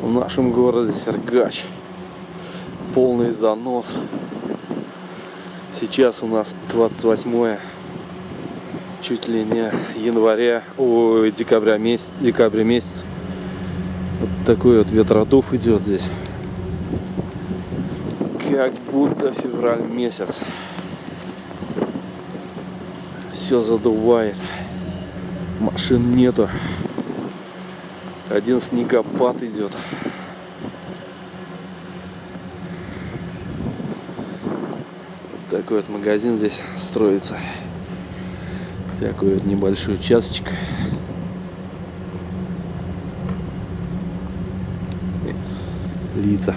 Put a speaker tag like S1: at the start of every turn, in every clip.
S1: В нашем городе Сергач полный занос. Сейчас у нас 28 чуть ли не декабря месяц. Вот такой вот ветродув идет здесь. Как будто февраль месяц. Все задувает. Машин нету. Один снегопад идет. Вот такой вот магазин здесь строится. Такой вот небольшой участочек. Лица.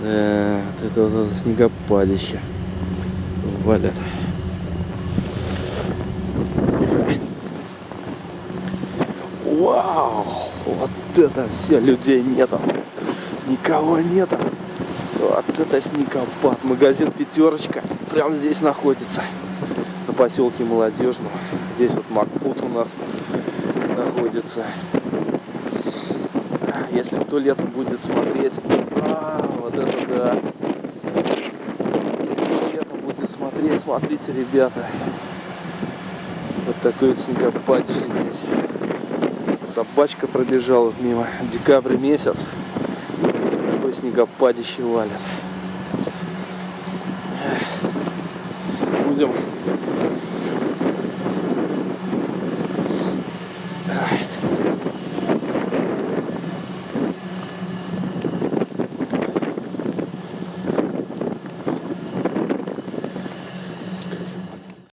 S1: Да, вот это вот снегопадище валят. Вау! Вот это все, людей нету. Никого нету. Вот это снегопад. Магазин «Пятерочка» прямо здесь находится. На поселке Молодежном. Здесь вот Макфуд у нас находится. Если кто летом будет смотреть, вот это да. Если кто летом будет смотреть, смотрите, ребята. Вот такой вот снегопадище здесь. Собачка пробежала мимо. Декабрь месяц. Такое снегопадище валят. Будем